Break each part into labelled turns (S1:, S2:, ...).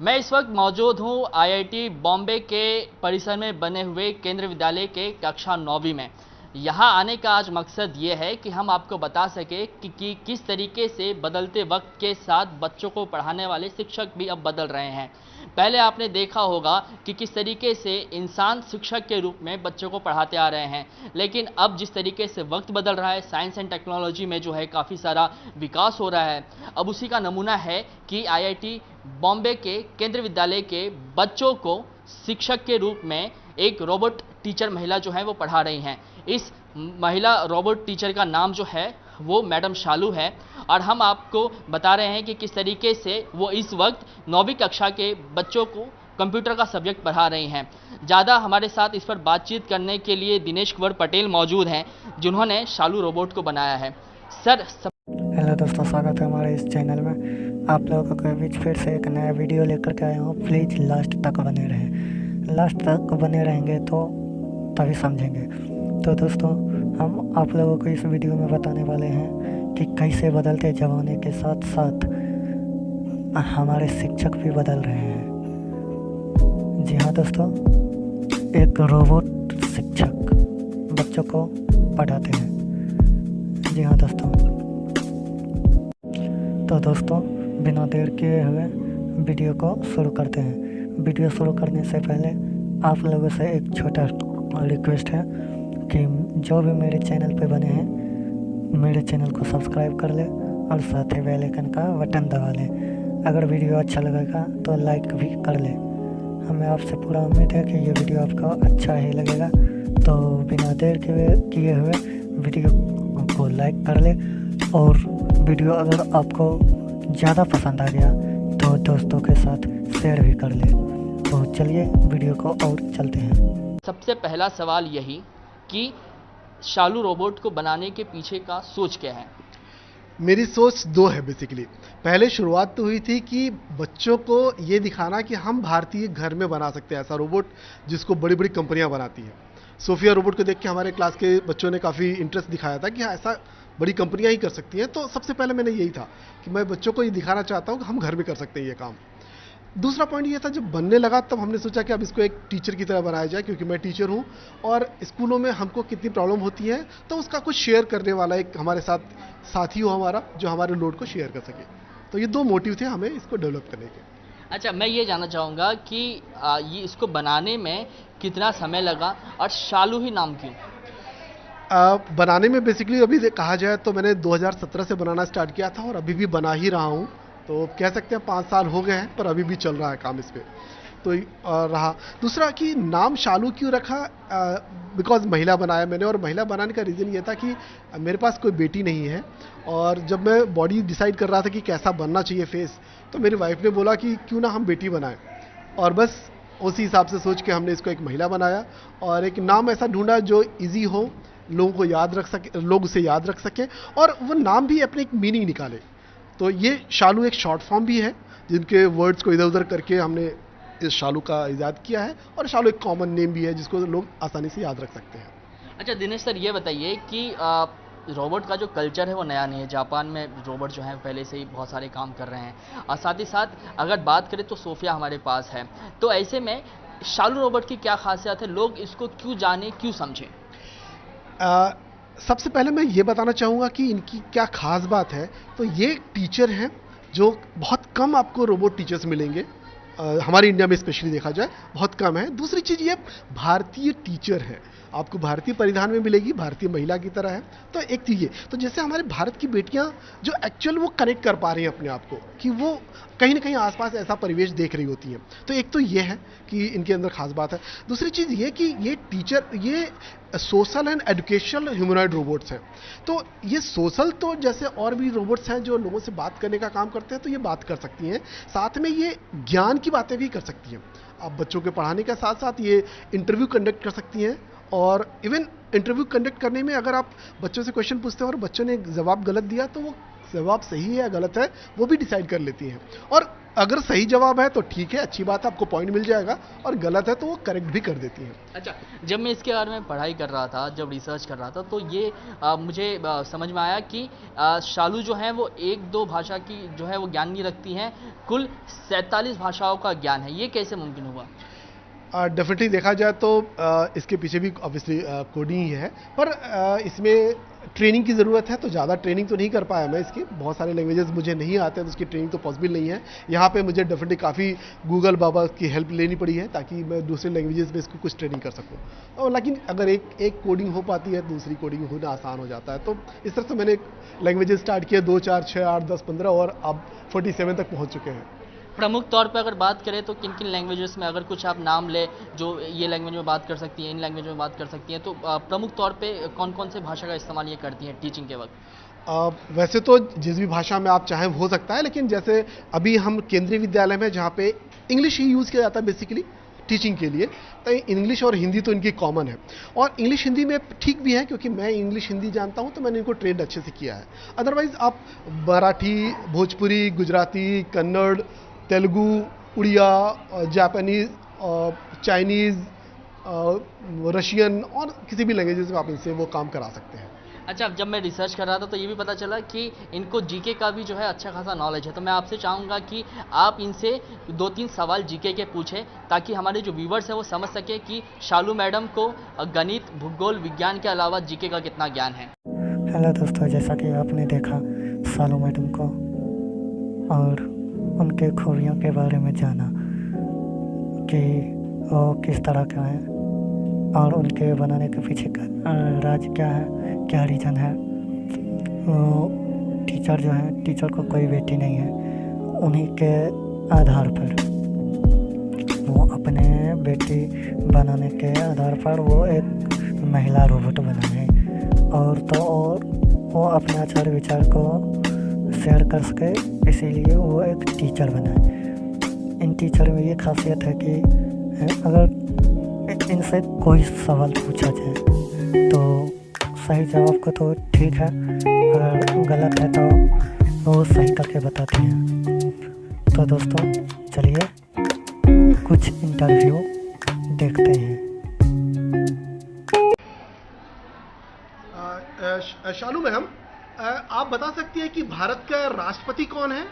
S1: मैं इस वक्त मौजूद हूँ आईआईटी बॉम्बे के परिसर में बने हुए केंद्रीय विद्यालय के कक्षा 9वीं में। यहाँ आने का आज मकसद ये है कि हम आपको बता सके कि किस तरीके से बदलते वक्त के साथ बच्चों को पढ़ाने वाले शिक्षक भी अब बदल रहे हैं। पहले आपने देखा होगा कि किस तरीके से इंसान शिक्षक के रूप में बच्चों को पढ़ाते आ रहे हैं, लेकिन अब जिस तरीके से वक्त बदल रहा है, साइंस एंड टेक्नोलॉजी में जो है काफ़ी सारा विकास हो रहा है। अब उसी का नमूना है कि आईआईटी बॉम्बे के केंद्रीय विद्यालय के बच्चों को शिक्षक के रूप में एक रोबोट टीचर महिला जो है वो पढ़ा रही हैं। इस महिला रोबोट टीचर का नाम जो है वो मैडम शालू है, और हम आपको बता रहे हैं कि किस तरीके से वो इस वक्त 9वीं कक्षा के बच्चों को कंप्यूटर का सब्जेक्ट पढ़ा रही हैं। ज़्यादा हमारे साथ इस पर बातचीत करने के लिए दिनेश कुंवर पटेल मौजूद हैं, जिन्होंने शालू रोबोट को बनाया है। सर
S2: हेलो दोस्तों, स्वागत है हमारे इस चैनल में। आप लोगों के बीच फिर से एक नया वीडियो लेकर के आया हूँ। प्लीज़ लास्ट तक बने रहें। लास्ट तक बने रहेंगे तो तभी समझेंगे। तो दोस्तों, हम आप लोगों को इस वीडियो में बताने वाले हैं कि कैसे बदलते ज़माने के साथ साथ हमारे शिक्षक भी बदल रहे हैं। जी हाँ दोस्तों, एक रोबोट शिक्षक बच्चों को पढ़ाते हैं। जी हाँ दोस्तों, तो दोस्तों बिना देर किए हुए वीडियो को शुरू करते हैं। वीडियो शुरू करने से पहले आप लोगों से एक छोटा रिक्वेस्ट है कि जो भी मेरे चैनल पे बने हैं, मेरे चैनल को सब्सक्राइब कर ले और साथ ही बेल आइकन का बटन दबा लें। अगर वीडियो अच्छा लगेगा तो लाइक भी कर ले। हमें आपसे पूरा उम्मीद है कि ये वीडियो आपको अच्छा ही लगेगा। तो बिना देर किए हुए वीडियो को लाइक कर ले, और वीडियो अगर आपको ज़्यादा पसंद आ गया तो दोस्तों के साथ शेयर भी कर ले। तो चलिए वीडियो को और चलते हैं।
S1: सबसे पहला सवाल यही कि शालू रोबोट को बनाने के पीछे का सोच क्या है?
S3: मेरी सोच दो है बेसिकली। पहले शुरुआत तो हुई थी कि बच्चों को ये दिखाना कि हम भारतीय घर में बना सकते हैं ऐसा रोबोट जिसको बड़ी बड़ी कंपनियां बनाती हैं। सोफिया रोबोट को देख के हमारे क्लास के बच्चों ने काफ़ी इंटरेस्ट दिखाया था कि हाँ, ऐसा बड़ी कंपनियां ही कर सकती हैं। तो सबसे पहले मैंने यही था कि मैं बच्चों को ये दिखाना चाहता हूँ कि हम घर में कर सकते हैं ये काम। दूसरा पॉइंट ये था, जब बनने लगा तब हमने सोचा कि अब इसको एक टीचर की तरह बनाया जाए, क्योंकि मैं टीचर हूँ और स्कूलों में हमको कितनी प्रॉब्लम होती है, तो उसका कुछ शेयर करने वाला एक हमारे साथ साथी हो हमारा, जो हमारे लोड को शेयर कर सके। तो ये दो मोटिव थे हमें इसको डेवलप करने के।
S1: अच्छा, मैं ये जानना चाहूँगा कि ये इसको बनाने में कितना समय लगा और शालू ही नाम क्यों?
S3: बनाने में बेसिकली अभी कहा जाए तो मैंने 2017 से बनाना स्टार्ट किया था और अभी भी बना ही रहा हूँ। तो कह सकते हैं 5 साल हो गए हैं, पर अभी भी चल रहा है काम इस पे। तो रहा दूसरा कि नाम शालू क्यों रखा, बिकॉज महिला बनाया मैंने, और महिला बनाने का रीज़न ये था कि मेरे पास कोई बेटी नहीं है, और जब मैं बॉडी डिसाइड कर रहा था कि कैसा बनना चाहिए फेस, तो मेरी वाइफ ने बोला कि क्यों ना हम बेटी बनाएं, और बस उसी हिसाब से सोच के हमने इसको एक महिला बनाया और एक नाम ऐसा ढूंढा जो इजी हो, लोगों को याद रख सके, लोग उसे याद रख सके, और वो नाम भी अपने एक मीनिंग निकाले। तो ये शालू एक शॉर्ट फॉर्म भी है, जिनके वर्ड्स को इधर उधर करके हमने इस शालू का इजाद किया है, और शालू एक कॉमन नेम भी है जिसको लोग आसानी से याद रख सकते हैं।
S1: अच्छा दिनेश सर, ये बताइए कि रोबोट का जो कल्चर है वो नया नहीं है। जापान में रोबोट जो है पहले से ही बहुत सारे काम कर रहे हैं, और साथ ही साथ अगर बात करें तो सोफिया हमारे पास है। तो ऐसे में शालू रोबोट की क्या खासियत है, लोग इसको क्यों जाने, क्यों समझें?
S3: सबसे पहले मैं ये बताना चाहूँगा कि इनकी क्या खास बात है। तो ये टीचर हैं जो बहुत कम आपको रोबोट टीचर्स मिलेंगे, हमारे इंडिया में स्पेशली देखा जाए बहुत कम है। दूसरी चीज़ ये भारतीय टीचर है, आपको भारतीय परिधान में मिलेगी, भारतीय महिला की तरह है। तो एक चीज़ ये, तो जैसे हमारे भारत की बेटियां जो एक्चुअल वो कनेक्ट कर पा रही हैं अपने आप को, कि वो कहीं ना कहीं आसपास ऐसा परिवेश देख रही होती हैं। तो एक तो ये है कि इनके अंदर खास बात है। दूसरी चीज़ ये कि ये टीचर, ये social and educational humanoid robots हैं। तो ये सोशल, तो जैसे और भी रोबोट्स हैं जो लोगों से बात करने का काम करते हैं, तो ये बात कर सकती हैं, साथ में ये ज्ञान की बातें भी कर सकती हैं। आप बच्चों के पढ़ाने के साथ साथ ये इंटरव्यू कंडक्ट कर सकती हैं, और इवन इंटरव्यू कंडक्ट करने में अगर आप बच्चों से क्वेश्चन पूछते हैं और बच्चों ने जवाब गलत दिया, तो वो जवाब सही है या गलत है वो भी डिसाइड कर लेती हैं। और अगर सही जवाब है तो ठीक है, अच्छी बात है, आपको पॉइंट मिल जाएगा, और गलत है तो वो करेक्ट भी कर देती हैं।
S1: अच्छा, जब मैं इसके बारे में पढ़ाई कर रहा था, जब रिसर्च कर रहा था, तो ये मुझे समझ में आया कि शालू जो है वो एक दो भाषा की जो है वो ज्ञान नहीं रखती हैं, कुल 47 भाषाओं का ज्ञान है। ये कैसे मुमकिन हुआ?
S3: डेफिनेटली देखा जाए तो इसके पीछे भी ऑब्वियसली कोडिंग ही है, पर इसमें ट्रेनिंग की ज़रूरत है, तो ज़्यादा ट्रेनिंग तो नहीं कर पाया मैं इसकी। बहुत सारे लैंग्वेजेस मुझे नहीं आते हैं, तो उसकी ट्रेनिंग तो पॉसिबल नहीं है। यहाँ पे मुझे डेफिनेटली काफ़ी गूगल बाबा की हेल्प लेनी पड़ी है, ताकि मैं दूसरे लैंग्वेजेस में इसको कुछ ट्रेनिंग कर सकूँ। और लेकिन अगर एक कोडिंग हो पाती है, दूसरी कोडिंग होना आसान हो जाता है। तो इस तरह से मैंने लैंग्वेजेस स्टार्ट किया, 2 4 6 8 10 15, और अब 47 तक पहुँच चुके हैं।
S1: प्रमुख तौर पे अगर बात करें तो किन किन लैंग्वेजेस में, अगर कुछ आप नाम ले जो ये लैंग्वेज में बात कर सकती हैं, इन लैंग्वेज में बात कर सकती हैं, तो प्रमुख तौर पे कौन कौन से भाषा का इस्तेमाल ये करती हैं टीचिंग के वक्त?
S3: वैसे तो जिस भी भाषा में आप चाहें हो सकता है, लेकिन जैसे अभी हम केंद्रीय विद्यालय में, जहाँ पे इंग्लिश ही यूज़ किया जाता है बेसिकली टीचिंग के लिए, तो इंग्लिश और हिंदी तो इनकी कॉमन है। और इंग्लिश हिंदी में ठीक भी है, क्योंकि मैं इंग्लिश हिंदी जानता हूँ, तो मैंने इनको ट्रेंड अच्छे से किया है। अदरवाइज़ आप Marathi, Bhojpuri, Gujarati, Kannada, Telugu, Odia, Japanese, Chinese, Russian और किसी भी लैंग्वेजेस में आप इनसे वो काम करा सकते हैं।
S1: अच्छा, जब मैं रिसर्च कर रहा था तो ये भी पता चला कि इनको जीके का भी जो है अच्छा खासा नॉलेज है। तो मैं आपसे चाहूँगा कि आप इनसे 2-3 सवाल जीके के पूछें, ताकि हमारे जो व्यूवर्स हैं वो समझ सके कि शालू मैडम को गणित, भूगोल, विज्ञान के अलावा जीके का कितना ज्ञान है।
S2: हेलो दोस्तों, जैसा कि आपने देखा शालू मैडम को और उनके खूबियों के बारे में जाना कि वो किस तरह का है और उनके बनाने के पीछे का राज क्या है, क्या रीज़न है। वो टीचर जो है, टीचर को कोई बेटी नहीं है, उन्हीं के आधार पर वो अपने बेटी बनाने के आधार पर वो एक महिला रोबोट बना है। और तो और वो अपने आचार विचार को शेयर कर सके, इसीलिए वो एक टीचर बना है। इन टीचर में ये खासियत है कि अगर इनसे कोई सवाल पूछा जाए तो सही जवाब को तो ठीक है, अगर गलत है तो वो सही करके बताती हैं। तो दोस्तों चलिए कुछ इंटरव्यू देखते हैं।
S3: शालू मैम, आप बता सकती हैं कि भारत का राष्ट्रपति कौन है?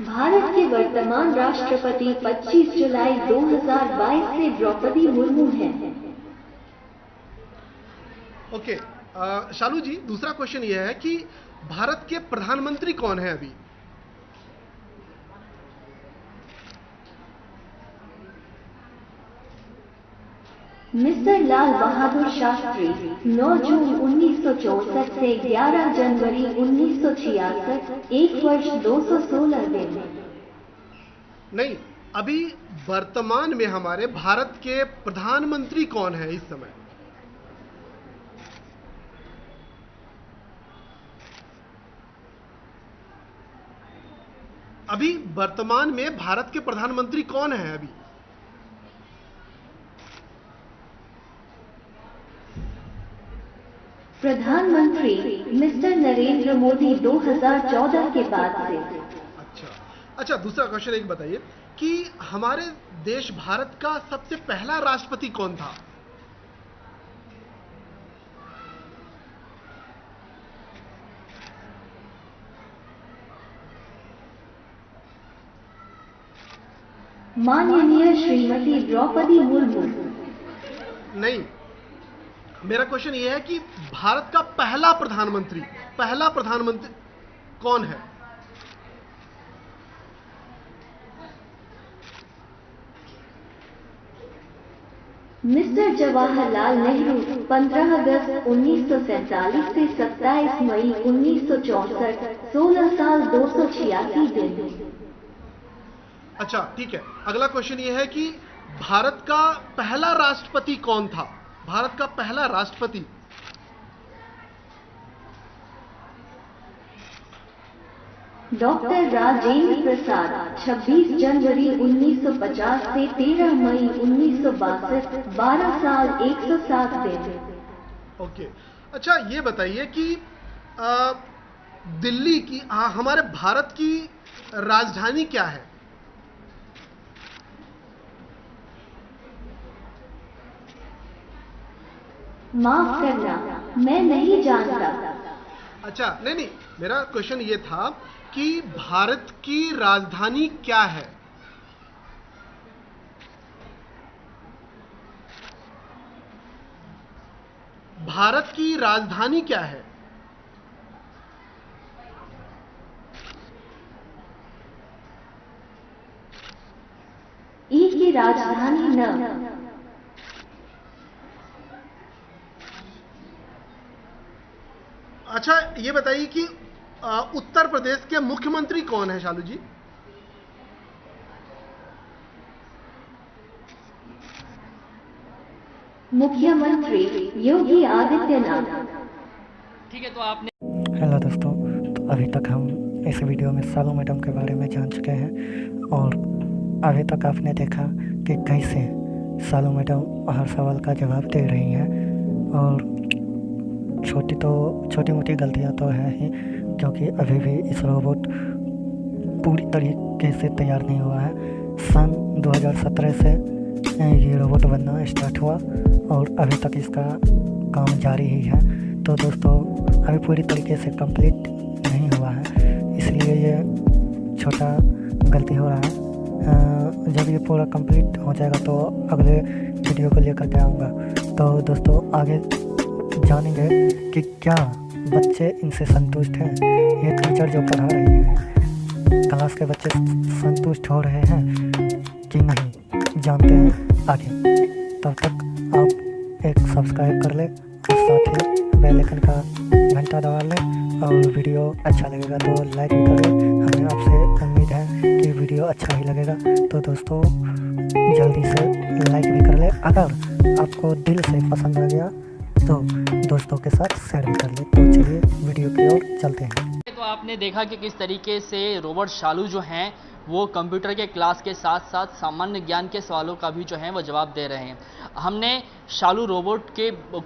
S4: भारत के वर्तमान राष्ट्रपति 25 जुलाई 2022 से द्रौपदी मुर्मू हैं।
S3: ओके, शालू जी, दूसरा क्वेश्चन यह है कि भारत के प्रधानमंत्री कौन है अभी?
S4: मिस्टर लाल बहादुर शास्त्री 9 जून 1964 से 11 जनवरी 1966, 1 वर्ष 216 दिन।
S3: नहीं, अभी वर्तमान में हमारे भारत के प्रधानमंत्री कौन है इस समय? अभी वर्तमान में भारत के प्रधानमंत्री कौन है अभी?
S4: प्रधानमंत्री मिस्टर नरेंद्र मोदी 2014 के बाद से।
S3: अच्छा, दूसरा क्वेश्चन एक बताइए कि हमारे देश भारत का सबसे पहला राष्ट्रपति कौन था?
S4: माननीय श्रीमती द्रौपदी मुर्मू।
S3: नहीं, मेरा क्वेश्चन यह है कि भारत का पहला प्रधानमंत्री कौन है?
S4: मिस्टर जवाहरलाल नेहरू 15 अगस्त 1947 से 27 मई 1964, 16 साल 286 दिन।
S3: अच्छा, ठीक है। अगला क्वेश्चन यह है कि भारत का पहला राष्ट्रपति कौन था? भारत का पहला राष्ट्रपति।
S4: डॉक्टर राजेंद्र प्रसाद 26 जनवरी 1950 से 13 मई 1962, 12 साल 107 दिन।
S3: ओके, अच्छा, ये बताइए कि अ, दिल्ली की हमारे भारत की राजधानी क्या है?
S4: माफ करना, मैं नहीं जानता।
S3: अच्छा, नहीं नहीं, मेरा क्वेश्चन ये था कि भारत की राजधानी क्या है? भारत की राजधानी क्या है?
S4: ई की राजधानी न।
S3: अच्छा, ये बताइए कि उत्तर प्रदेश के मुख्यमंत्री कौन है, शालू जी?
S4: मुख्यमंत्री योगी आदित्यनाथ।
S1: ठीक है, तो आपने
S2: हेलो दोस्तों, तो अभी तक हम इस वीडियो में शालू मैडम के बारे में जान चुके हैं और अभी तक आपने देखा कि कैसे शालू मैडम हर सवाल का जवाब दे रही हैं और छोटी मोटी गलतियां तो है ही, क्योंकि अभी भी इस रोबोट पूरी तरीके से तैयार नहीं हुआ है। सन 2017 से ये रोबोट बनना स्टार्ट हुआ और अभी तक इसका काम जारी ही है। तो दोस्तों, अभी पूरी तरीके से कंप्लीट नहीं हुआ है, इसलिए ये छोटा गलती हो रहा है। जब ये पूरा कंप्लीट हो जाएगा तो अगले वीडियो को लेकर के आऊँगा। तो दोस्तों, आगे जानेंगे कि क्या बच्चे इनसे संतुष्ट हैं, ये टीचर जो पढ़ा रही हैं, क्लास के बच्चे संतुष्ट हो रहे हैं कि नहीं, जानते हैं आगे। तब तक आप एक सब्सक्राइब कर लें और साथ ही बेल आइकन का घंटा दबा लें और वीडियो अच्छा लगेगा तो लाइक भी कर लें। हमें आपसे उम्मीद है कि वीडियो अच्छा ही लगेगा। तो दोस्तों, जल्दी से लाइक भी कर लें। अगर आपको दिल से पसंद आ गया तो दोस्तों के साथ शेयर भी कर लें। तो चलिए वीडियो की ओर चलते हैं।
S1: तो आपने देखा कि किस तरीके से रोबोट शालू जो हैं वो कंप्यूटर के क्लास के साथ साथ सामान्य ज्ञान के सवालों का भी जो है वो जवाब दे रहे हैं। हमने शालू रोबोट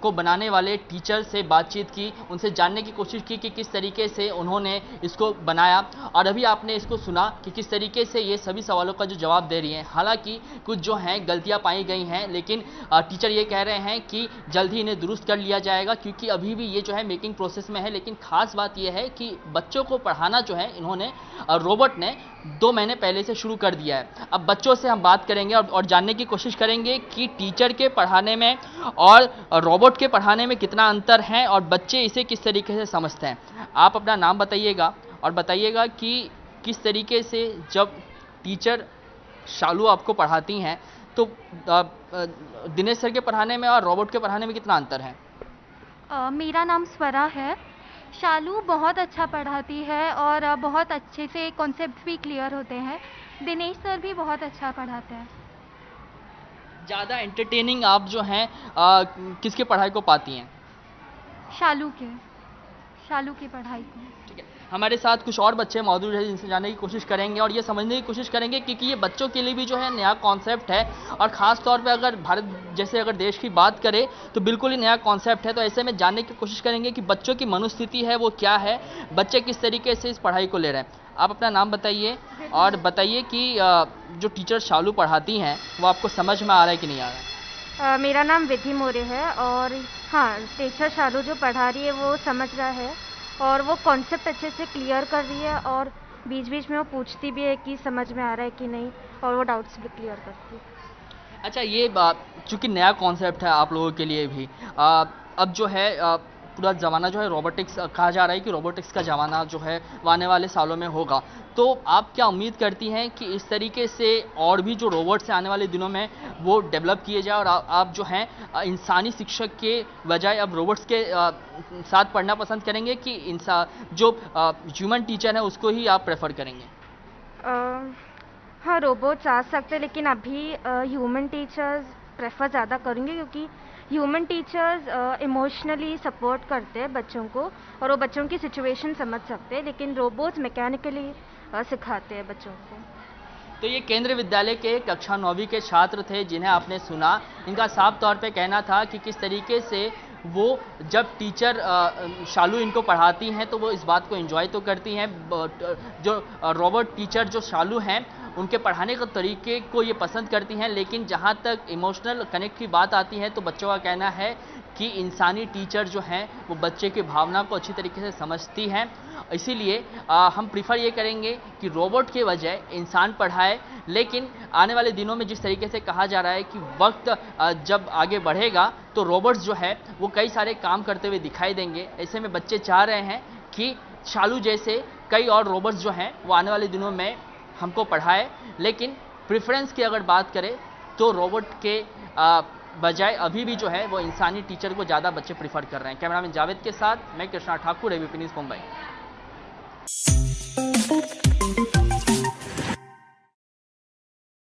S1: को बनाने वाले टीचर से बातचीत की, उनसे जानने की कोशिश की कि किस तरीके से उन्होंने इसको बनाया और अभी आपने इसको सुना कि किस तरीके से ये सभी सवालों का जो जवाब दे रही हैं। हालांकि कुछ जो हैं गलतियां पाई गई हैं, लेकिन टीचर ये कह रहे हैं कि जल्द ही इन्हें दुरुस्त कर लिया जाएगा, क्योंकि अभी भी ये जो है मेकिंग प्रोसेस में है। लेकिन खास बात यह है कि बच्चों को पढ़ाना जो है इन्होंने रोबोट ने 2 महीने पहले से शुरू कर दिया है। अब बच्चों से हम बात करेंगे और जानने की कोशिश करेंगे कि टीचर के पढ़ाने में और रोबोट के पढ़ाने में कितना अंतर है और बच्चे इसे किस तरीके से समझते हैं। आप अपना नाम बताइएगा और बताइएगा कि किस तरीके से जब टीचर शालू आपको पढ़ाती हैं तो दिनेश सर के पढ़ाने में और रोबोट के पढ़ाने में कितना अंतर है?
S5: मेरा नाम स्वरा है। शालू बहुत अच्छा पढ़ाती है और बहुत अच्छे से कॉन्सेप्ट भी क्लियर होते हैं। दिनेश सर भी बहुत अच्छा पढ़ाते हैं।
S1: ज़्यादा एंटरटेनिंग आप जो हैं किसके पढ़ाई को पाती हैं?
S5: शालू की पढ़ाई को।
S1: ठीक है, हमारे साथ कुछ और बच्चे मौजूद हैं जिनसे जानने की कोशिश करेंगे और ये समझने की कोशिश करेंगे क्योंकि ये बच्चों के लिए भी जो है नया कॉन्सेप्ट है और ख़ास तौर पे अगर भारत जैसे अगर देश की बात करें तो बिल्कुल ही नया कॉन्सेप्ट है। तो ऐसे में जानने की कोशिश करेंगे कि बच्चों की मनोस्थिति है वो क्या है, बच्चे किस तरीके से इस पढ़ाई को ले रहे हैं। आप अपना नाम बताइए और बताइए कि जो टीचर शालू पढ़ाती हैं वो आपको समझ में आ रहा है कि नहीं आ रहा है?
S5: मेरा नाम विधि मोरे है और हाँ, टीचर शालू जो पढ़ा रही है वो समझ रहा है और वो कॉन्सेप्ट अच्छे से क्लियर कर रही है और बीच बीच में वो पूछती भी है कि समझ में आ रहा है कि नहीं और वो डाउट्स भी क्लियर करती है।
S1: अच्छा, ये चूँकि नया कॉन्सेप्ट है आप लोगों के लिए भी, अब जो है पूरा ज़माना जो है रोबोटिक्स कहा जा रहा है कि रोबोटिक्स का ज़माना जो है वो आने वाले सालों में होगा। तो आप क्या उम्मीद करती हैं कि इस तरीके से और भी जो रोबोट्स हैं आने वाले दिनों में वो डेवलप किए जाए और आप जो हैं इंसानी शिक्षक के बजाय अब रोबोट्स के साथ पढ़ना पसंद करेंगे कि जो ह्यूमन टीचर है उसको ही आप प्रेफर करेंगे?
S5: हाँ, रोबोट्स आ सकते हैं लेकिन अभी ह्यूमन टीचर्स प्रेफर ज़्यादा करेंगे क्योंकि ह्यूमन टीचर्स इमोशनली सपोर्ट करते हैं बच्चों को और वो बच्चों की सिचुएशन समझ सकते हैं, लेकिन रोबोट्स मैकेनिकली सिखाते हैं बच्चों को।
S1: तो ये केंद्रीय विद्यालय के कक्षा 9वीं के छात्र थे जिन्हें आपने सुना। इनका साफ तौर पे कहना था कि किस तरीके से वो जब टीचर शालू इनको पढ़ाती हैं तो वो इस बात को एंजॉय तो करती हैं। जो रोबोट टीचर जो शालू हैं उनके पढ़ाने के तरीके को ये पसंद करती हैं, लेकिन जहाँ तक इमोशनल कनेक्ट की बात आती है तो बच्चों का कहना है कि इंसानी टीचर जो हैं वो बच्चे की भावना को अच्छी तरीके से समझती हैं। इसीलिए हम प्रीफर ये करेंगे कि रोबोट के बजाय इंसान पढ़ाए। लेकिन आने वाले दिनों में जिस तरीके से कहा जा रहा है कि वक्त जब आगे बढ़ेगा तो रोबोट्स जो है वो कई सारे काम करते हुए दिखाई देंगे। ऐसे में बच्चे चाह रहे हैं कि शालू जैसे कई और रोबोट्स जो हैं वो आने वाले दिनों में हमको पढ़ाए। लेकिन प्रेफरेंस की अगर बात करें तो रोबोट के बजाय अभी भी जो है वो इंसानी टीचर को ज़्यादा बच्चे प्रीफर कर रहे हैं। कैमरामैन जावेद के साथ मैं कृष्णा ठाकुर, एबीपी न्यूज़ मुंबई।